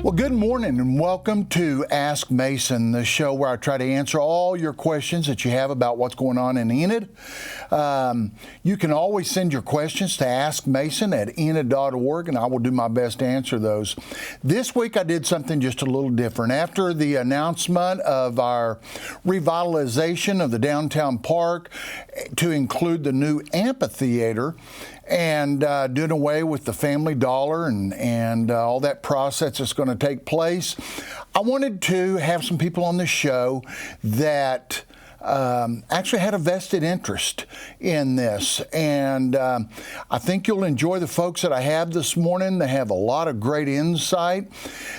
Well, good morning and welcome to Ask Mason, the show where I try to answer all your questions that you have about what's going on in Enid. You can always send your questions to askmason@enid.org, and I will do my best to answer those. This week I did something just a little different. After the announcement of our revitalization of the downtown park to include the new amphitheater, and doing away with the Family Dollar and all that process that's going to take place, I wanted to have some people on the show that actually had a vested interest in this. And I think you'll enjoy the folks that I have this morning. They have a lot of great insight.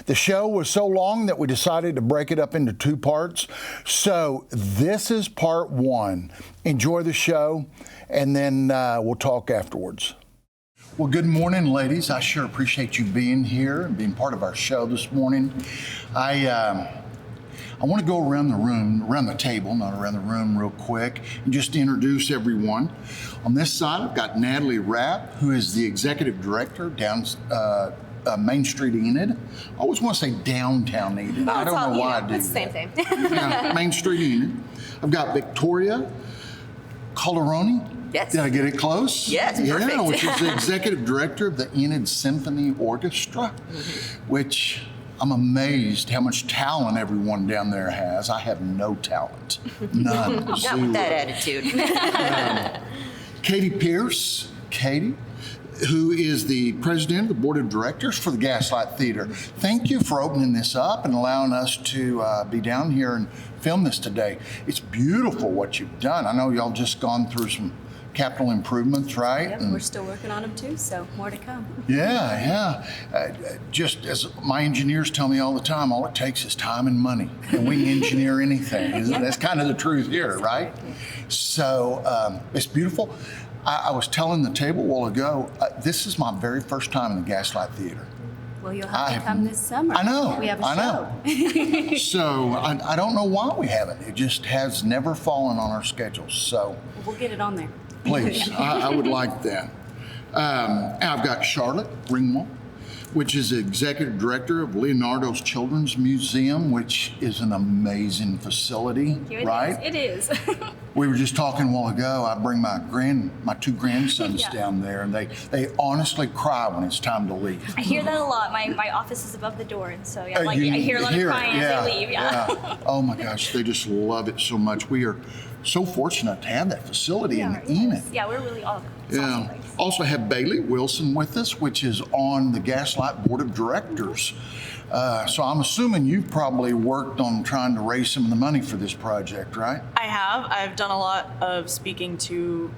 The show was so long that we decided to break it up into two parts. So this is part one. Enjoy the show, and then we'll talk afterwards. Well, good morning, ladies. I sure appreciate you being here and being part of our show this morning. I want to go around the room, around the table, not around the room, real quick, and just introduce everyone. On this side, I've got Natalie Rapp, who is the executive director down Main Street Enid. I always want to say downtown Enid. I don't know why I do. It's the same thing. Yeah, Main Street Enid. I've got Victoriea Calderone. Yes. Did I get it close? Yes, yeah, perfect. which is the executive director of the Enid Symphony Orchestra, which I'm amazed how much talent everyone down there has. I have no talent. None. Not with that attitude. Pearce. Katie, who is the president of the board of directors for the Gaslight Theatre. Thank you for opening this up and allowing us to be down here and film this today. It's beautiful what you've done. I know y'all just gone through some capital improvements, right? Yep, we're still working on them too, so more to come. Yeah. Just as my engineers tell me all the time, all it takes is time and money, and we can engineer anything. That's kind of the truth here, right? So it's beautiful. I was telling the table a while ago, this is my very first time in the Gaslight Theatre. Well, you'll have to come this summer. I know. We have a show. Know. So I don't know why we haven't. It just has never fallen on our schedules. So we'll get it on there. Please, I would like that. And I've got Charlet Ringwald, which is the executive director of Leonardo's Children's Museum, which is an amazing facility, right? It is. We were just talking a while ago. I bring my two grandsons down there, and they honestly cry when it's time to leave. I hear that a lot. My office is above the door, and so I hear a lot of crying as they leave. Yeah. Oh my gosh, they just love it so much. We are so fortunate to have that facility in Enid. Yeah, we're really all. Yeah. Also have Bailey Wilson with us, which is on the Gaslight Board of Directors. So I'm assuming you've probably worked on trying to raise some of the money for this project, right? I have. I've done a lot of speaking to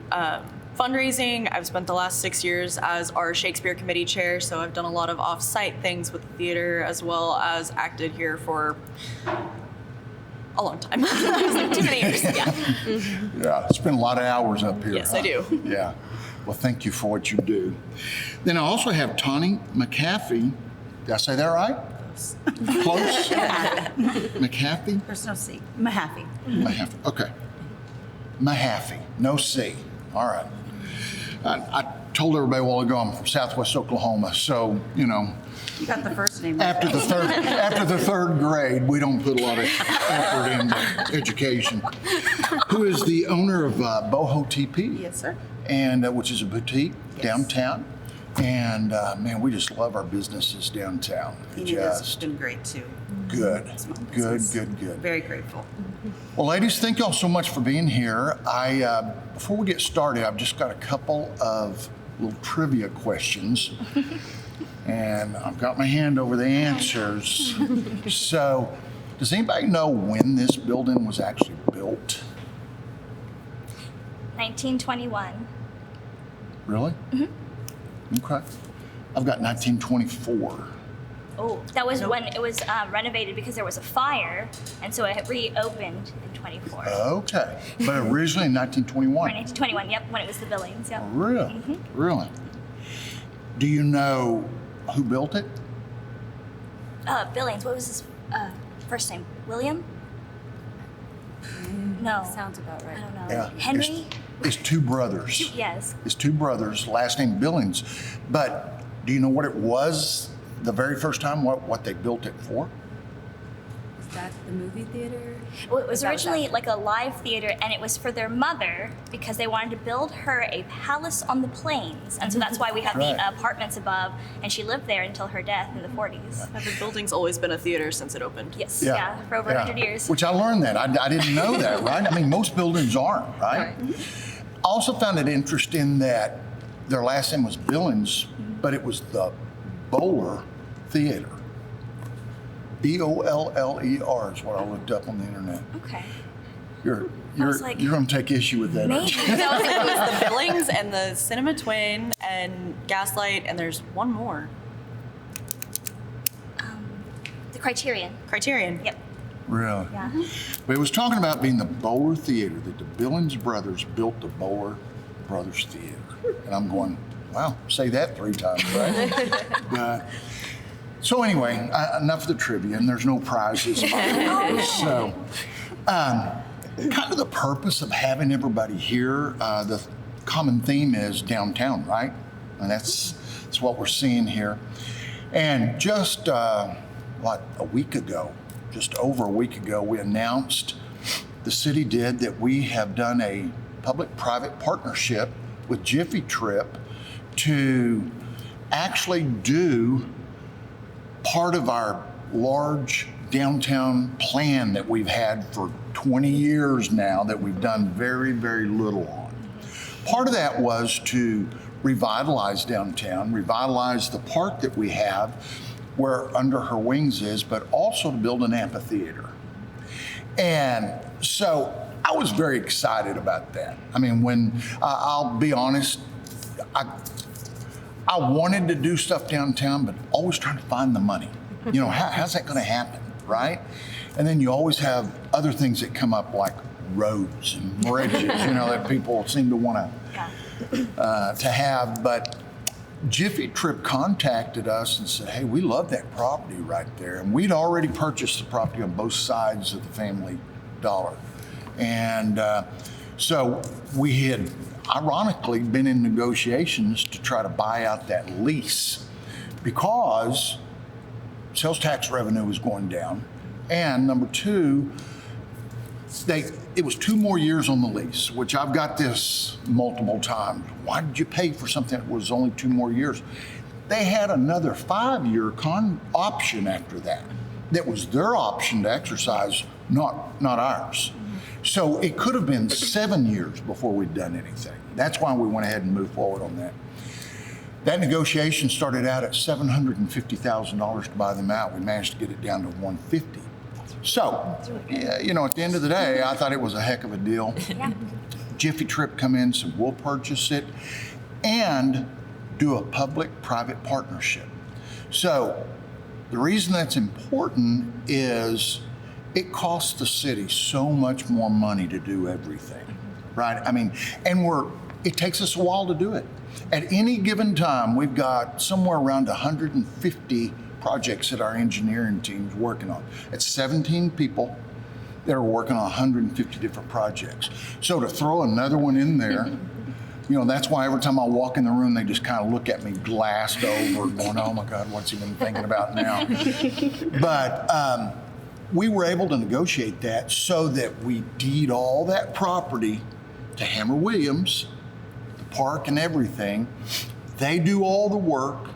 fundraising. I've spent the last 6 years as our Shakespeare committee chair, so I've done a lot of off-site things with the theater, as well as acted here for a long time. Like too many years. Yeah. Yeah, spend a lot of hours up here. Yes, I do. Yeah. Well, thank you for what you do. Then I also have Tani Mahaffey. Did I say that right? Close. Mahaffey? There's no C. Mahaffey. Mahaffey. Okay. Mahaffey. No C. All right. I told everybody a while ago I'm from Southwest Oklahoma, so you know. You got the first name. After the third grade, we don't put a lot of effort into education. Who is the owner of Boho Teepee? Yes, sir. And which is a boutique downtown. And man, we just love our businesses downtown. Enid has been great too. Good. Good. Very grateful. Well, ladies, thank y'all so much for being here. Before we get started, I've just got a couple of little trivia questions. And I've got my hand over the answers. So, does anybody know when this building was actually built? 1921. Really? Mm-hmm. Okay. I've got 1924. Oh, that was when it was renovated because there was a fire, and so it reopened in 24. Okay. But originally in 1921? 1921, yep, when it was the Billings, yep. Really? Mm-hmm. Really? Do you know who built it? Billings, what was his first name? William? No. Sounds about right. I don't know. Yeah. Henry? It's two brothers. Yes. It's two brothers, last name Billings. But do you know what it was the very first time what they built it for? Is that the movie theater? Well, it was That originally that? like a live theater, and it was for their mother because they wanted to build her a palace on the plains, and so that's why we have Right. the apartments above, and she lived there until her death in the 40s. The building's always been a theater since it opened. Yes, yeah, for over 100 years. Which I learned that. I didn't know that, right? I mean, most buildings aren't, right? I also found it interesting that their last name was Billings, but it was the Bowler Theater. Boller is what I looked up on the internet. Okay. You're was like, going to take issue with that, aren't you? Maybe. So it was the Billings and the Cinema Twain and Gaslight, and there's one more. The Criterion. Criterion. Yep. Really? Yeah. But it was talking about being the Bowler Theater, that the Billings brothers built the Bowler Brothers Theater. And I'm going, wow, say that 3 times, right? So anyway, enough of the trivia, and there's no prizes. So, kind of the purpose of having everybody here, the common theme is downtown, right? And that's what we're seeing here. And just, a week ago, just over a week ago, we announced, the city did, that we have done a public-private partnership with Jiffy Trip to actually do part of our large downtown plan that we've had for 20 years now that we've done very, very little on. Part of that was to revitalize downtown, revitalize the park that we have where Under Her Wings is, but also to build an amphitheater. And so I was very excited about that. I mean, when I'll be honest, I wanted to do stuff downtown, but always trying to find the money. You know, how's that going to happen, right? And then you always have other things that come up like roads and bridges, that people seem to want to have. But Jiffy Trip contacted us and said, hey, we love that property right there. And we'd already purchased the property on both sides of the Family Dollar. And so we had ironically been in negotiations to try to buy out that lease because sales tax revenue was going down. And number 2, it was 2 more years on the lease, which I've got this multiple times. Why did you pay for something that was only 2 more years? They had another 5-year option after that. That was their option to exercise, not ours. So it could have been 7 years before we'd done anything. That's why we went ahead and moved forward on that. That negotiation started out at $750,000 to buy them out. We managed to get it down to $150,000. So, yeah, at the end of the day, I thought it was a heck of a deal. Yeah. Jiffy Trip come in, said we'll purchase it and do a public-private partnership. So the reason that's important is it costs the city so much more money to do everything, right? I mean, and it takes us a while to do it. At any given time, we've got somewhere around 150 projects that our engineering team's working on. It's 17 people that are working on 150 different projects. So to throw another one in there, that's why every time I walk in the room, they just kind of look at me glassed over, going, oh my God, what's he been thinking about now? But we were able to negotiate that so that we deed all that property to Hammer Williams, the park and everything. They do all the work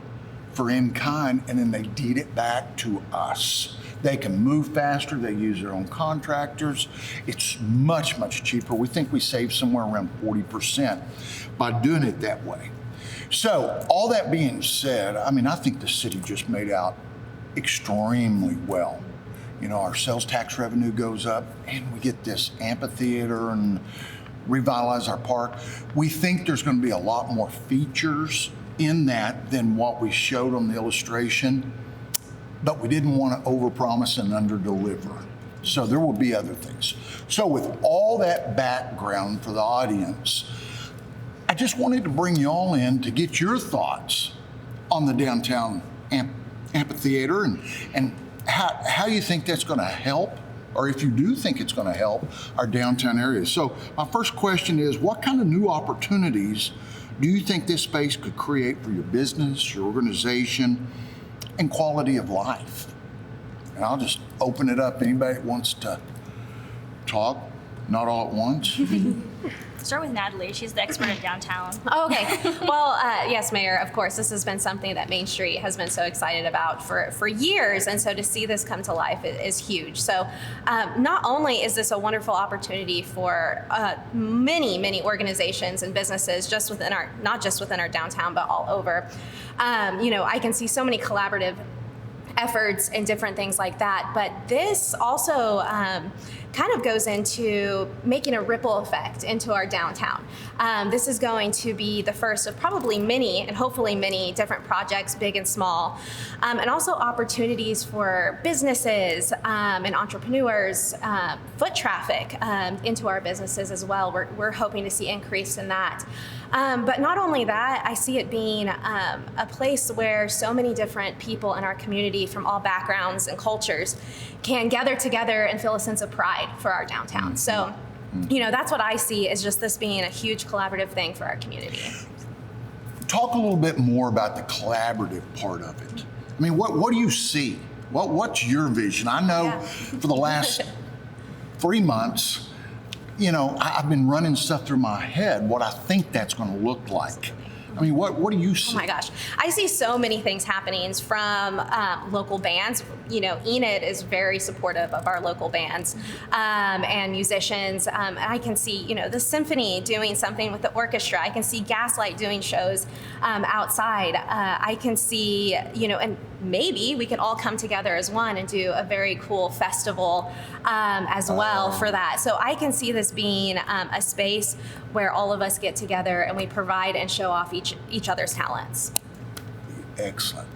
for in kind, and then they deed it back to us. They can move faster, they use their own contractors. It's much, much cheaper. We think we save somewhere around 40% by doing it that way. So all that being said, I mean, I think the city just made out extremely well. Our sales tax revenue goes up and we get this amphitheater and revitalize our park. We think there's going to be a lot more features in that than what we showed on the illustration, but we didn't want to overpromise and underdeliver. So there will be other things. So with all that background for the audience, I just wanted to bring you all in to get your thoughts on the downtown amphitheater and how you think that's going to help, or if you do think it's going to help our downtown area. So my first question is, what kind of new opportunities do you think this space could create for your business, your organization, and quality of life. And I'll just open it up. Anybody that wants to talk, not all at once. Start with Natalie. She's the expert in downtown. Okay. Well, yes, Mayor, of course, this has been something that Main Street has been so excited about for years. And so to see this come to life is huge. So not only is this a wonderful opportunity for many, many organizations and businesses not just within our downtown, but all over. I can see so many collaborative efforts and different things like that. But this also kind of goes into making a ripple effect into our downtown. This is going to be the first of probably many, and hopefully many, different projects, big and small, and also opportunities for businesses and entrepreneurs, foot traffic into our businesses as well. We're hoping to see increase in that. But not only that, I see it being a place where so many different people in our community from all backgrounds and cultures can gather together and feel a sense of pride for our downtown. So, that's what I see as just this being a huge collaborative thing for our community. Talk a little bit more about the collaborative part of it. I mean, what do you see? What's your vision? I know for the last 3 months, I've been running stuff through my head, what I think that's going to look like. I mean, what do you see? Oh my gosh. I see so many things happening from local bands. Enid is very supportive of our local bands and musicians. I can see, the symphony doing something with the orchestra. I can see Gaslight doing shows outside. I can see, and maybe we can all come together as one and do a very cool festival as well for that. So I can see this being a space where all of us get together and we provide and show off each other's talents. Excellent.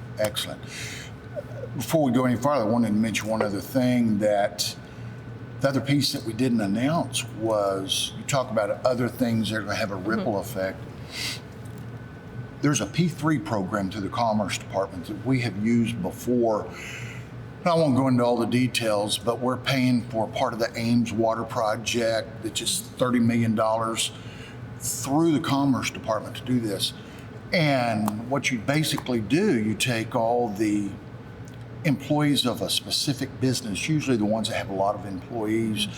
Before we go any farther, I wanted to mention one other thing, that the other piece that we didn't announce was, you talk about other things that are going to have a ripple effect. There's a P3 program through the Commerce Department that we have used before. I won't go into all the details, but we're paying for part of the Ames Water Project, that's just $30 million through the Commerce Department to do this. And what you basically do, you take all the employees of a specific business, usually the ones that have a lot of employees,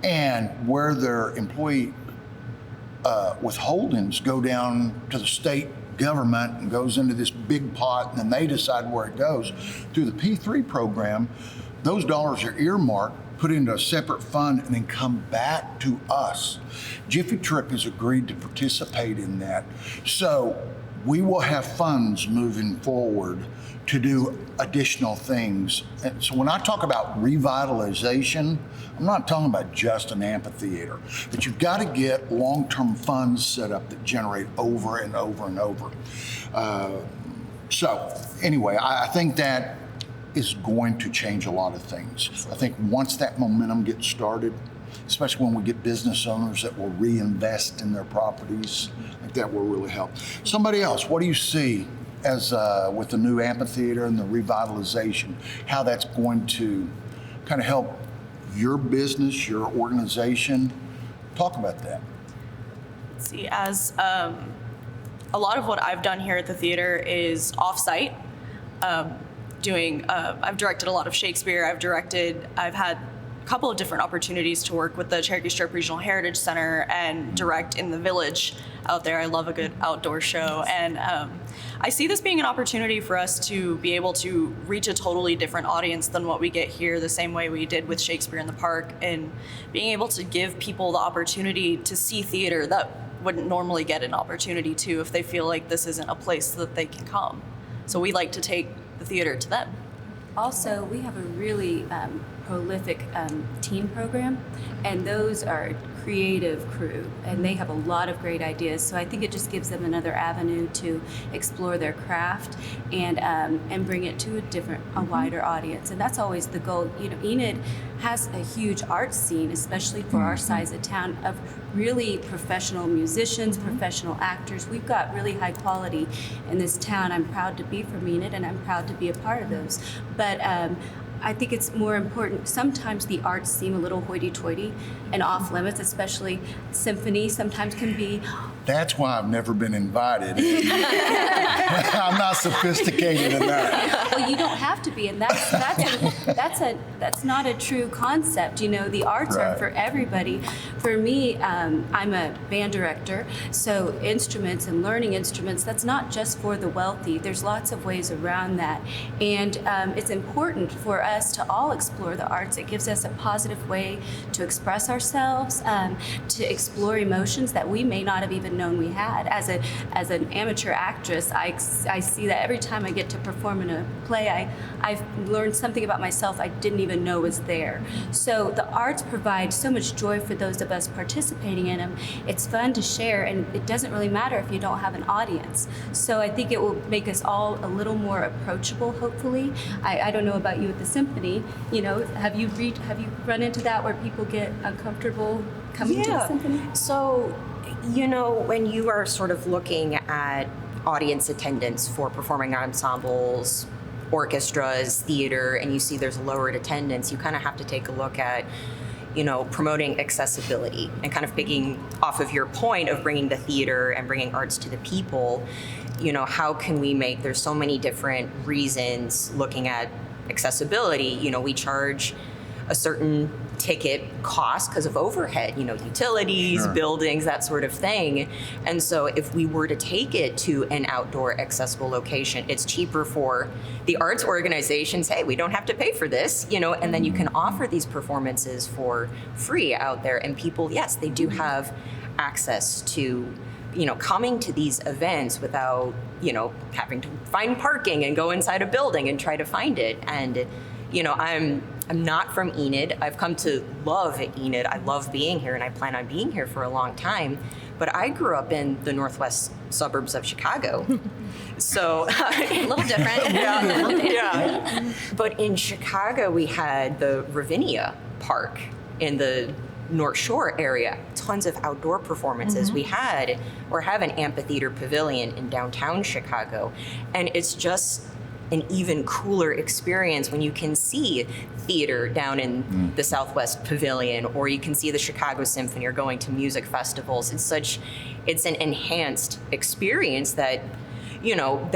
and where their employee withholdings go down to the state government and goes into this big pot, and then they decide where it goes. Through the P3 program, those dollars are earmarked, put into a separate fund, and then come back to us. Jiffy Trip has agreed to participate in that. So we will have funds moving forward to do additional things. And so when I talk about revitalization, I'm not talking about just an amphitheater, but you've got to get long-term funds set up that generate over and over and over. So anyway, I think that is going to change a lot of things. I think once that momentum gets started, especially when we get business owners that will reinvest in their properties, I think that will really help. Somebody else, what do you see as with the new amphitheater and the revitalization, how that's going to kind of help your business, your organization? Talk about that. Let's see, as a lot of what I've done here at the theater is off-site. I've directed a lot of Shakespeare. I've had a couple of different opportunities to work with the Cherokee Strip Regional Heritage Center and direct in the village out there. I love a good outdoor show. And I see this being an opportunity for us to be able to reach a totally different audience than what we get here, the same way we did with Shakespeare in the Park, and being able to give people the opportunity to see theater that wouldn't normally get an opportunity to if they feel like this isn't a place that they can come. So we like to take the theater to them. Also, we have a really prolific teen program, and those are creative crew, and they have a lot of great ideas. So I think it just gives them another avenue to explore their craft and bring it to a wider audience. And that's always the goal. Enid has a huge art scene, especially for our size of town, of really professional musicians, professional actors. We've got really high quality in this town. I'm proud to be from Enid, and I'm proud to be a part of those. But I think it's more important. Sometimes the arts seem a little hoity-toity and off limits, especially symphony sometimes can be That's why I've never been invited. I'm not sophisticated enough. Well, you don't have to be, and that's not a true concept. You know, the arts are Right. for everybody. For me, I'm a band director, so instruments and learning instruments, that's not just for the wealthy. There's lots of ways around that, and it's important for us to all explore the arts. It gives us a positive way to express ourselves, to explore emotions that we may not have even known we had. As an amateur actress, I see that every time I get to perform in a play, I've learned something about myself I didn't even know was there. So the arts provide so much joy for those of us participating in them. It's fun to share, and it doesn't really matter if you don't have an audience. So I think it will make us all a little more approachable, hopefully. I don't know about you at the symphony. You know, have you run into that where people get uncomfortable coming to the symphony? So, you know, when you are sort of looking at audience attendance for performing ensembles, orchestras, theater, and you see there's lowered attendance, you kind of have to take a look at, you know, promoting accessibility and kind of picking off of your point of bringing the theater and bringing arts to the people. You know, how can we make, there's so many different reasons looking at accessibility. You know, we charge a certain ticket cost because of overhead, you know, utilities, Sure. buildings, that sort of thing. And so if we were to take it to an outdoor accessible location, it's cheaper for the arts organizations. Hey, we don't have to pay for this, you know, and then you can offer these performances for free out there. And people, yes, they do have access to, you know, coming to these events without, you know, having to find parking and go inside a building and try to find it. And, you know, I'm not from Enid. I've come to love Enid. I love being here, and I plan on being here for a long time. But I grew up in the northwest suburbs of Chicago. So A little different. yeah. But in Chicago, we had the Ravinia Park in the North Shore area, tons of outdoor performances. We have an amphitheater pavilion in downtown Chicago, and it's just an even cooler experience when you can see theater down in the Southwest Pavilion, or you can see the Chicago Symphony, or going to music festivals. It's an enhanced experience that, you know,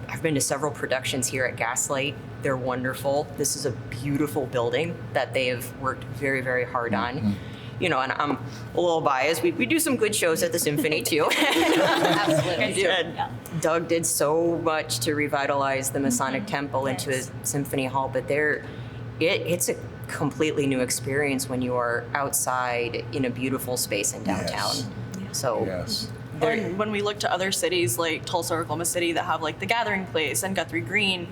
I've been to several productions here at Gaslight. They're wonderful. This is a beautiful building that they have worked very, very hard on. You know, and I'm a little biased. We do some good shows at the Symphony too. Absolutely. And Doug did so much to revitalize the Masonic Temple into a symphony hall, but it's a completely new experience when you are outside in a beautiful space in downtown. Yes. So Yes. And when we look to other cities like Tulsa, Oklahoma City, that have like the Gathering Place and Guthrie Green,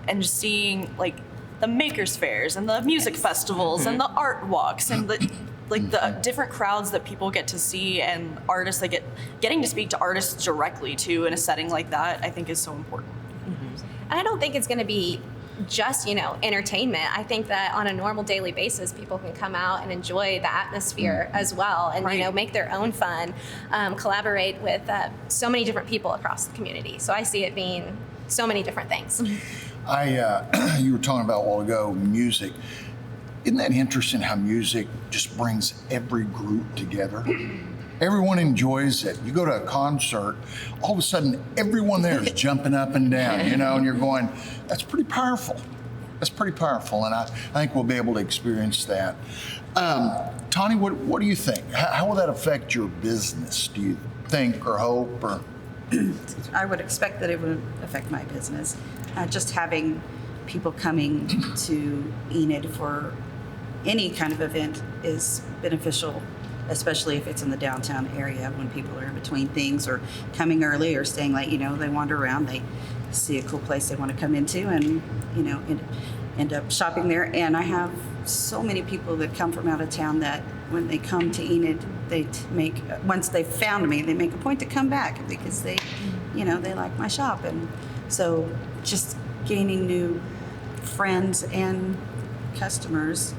and just seeing like the makers fairs and the music festivals and the art walks and the different crowds that people get to see, and artists getting to speak to artists directly too in a setting like that, I think is so important. And I don't think it's going to be just, you know, entertainment. I think that on a normal daily basis, people can come out and enjoy the atmosphere as well, and you know, make their own fun, collaborate with so many different people across the community. So I see it being so many different things. You were talking about a while ago, music. Isn't that interesting how music just brings every group together? Everyone enjoys it. You go to a concert, all of a sudden everyone there is jumping up and down, you know, and you're going, that's pretty powerful. That's pretty powerful, and I think we'll be able to experience that. Tani, what do you think? How will that affect your business, do you think, or hope, or? I would expect that it would affect my business. Just having people coming to Enid for any kind of event is beneficial, especially if it's in the downtown area when people are in between things or coming early or staying late. You know, they wander around, they see a cool place they want to come into, and, you know, end up shopping there. And I have so many people that come from out of town that when they come to Enid, once they've found me, they make a point to come back because they, you know, they like my shop. And so just gaining new friends and customers.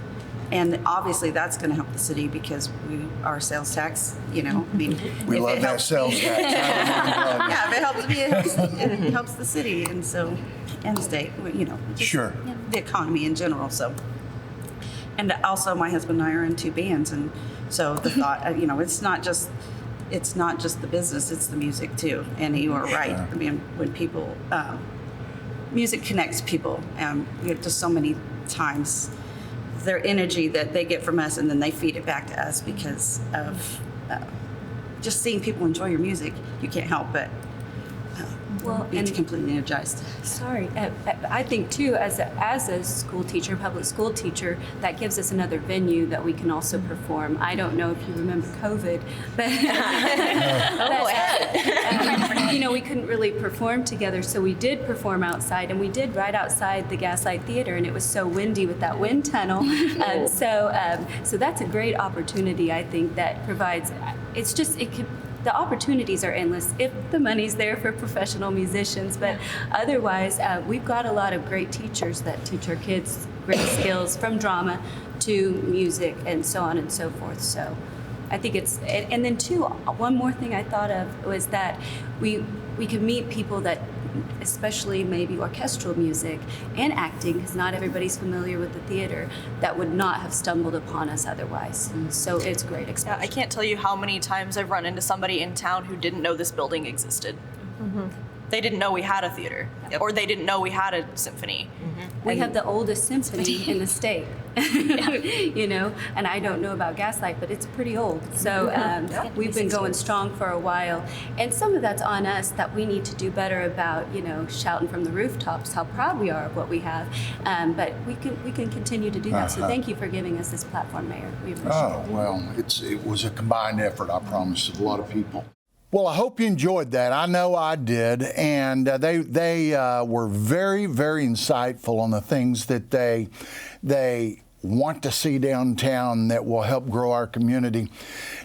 And obviously that's going to help the city because our sales tax, you know, I mean, We love that sales tax. yeah, if it helps me, it helps the city, and the state, you know, just, Sure. you know, the economy in general. So, and also my husband and I are in two bands, and so the thought, you know, it's not just it's not just the business, it's the music too. And you are right. I mean, when people, music connects people. Just so many times their energy that they get from us, and then they feed it back to us because of just seeing people enjoy your music. You can't help but be completely energized. Sorry, I think too, as a school teacher, public school teacher, that gives us another venue that we can also perform. I don't know if you remember COVID, but we couldn't really perform together, so we did perform outside, and we did right outside the Gaslight Theatre, and it was so windy with that wind tunnel. So that's a great opportunity, I think, that provides. The opportunities are endless if the money's there for professional musicians, but otherwise, we've got a lot of great teachers that teach our kids great skills from drama to music and so on and so forth. So I think and then too, one more thing I thought of was that we can meet people that, especially maybe orchestral music and acting, because not everybody's familiar with the theater, that would not have stumbled upon us otherwise. So it's great exposure. Yeah, I can't tell you how many times I've run into somebody in town who didn't know this building existed. They didn't know we had a theater, or they didn't know we had a symphony. We have the oldest symphony in the state, and I don't know about Gaslight, but it's pretty old. So we've been going strong for a while. And some of that's on us, that we need to do better about, shouting from the rooftops how proud we are of what we have. But we can continue to do that. So thank you for giving us this platform, Mayor. We appreciate it. Well, it was a combined effort, I promise, of a lot of people. Well, I hope you enjoyed that. I know I did, and they were very, very insightful on the things that they want to see downtown that will help grow our community.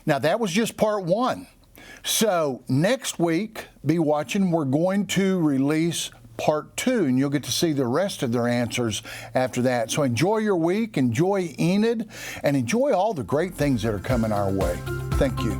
Now, that was just part one. So next week, be watching. We're going to release part two, and you'll get to see the rest of their answers after that. So enjoy your week, enjoy Enid, and enjoy all the great things that are coming our way. Thank you.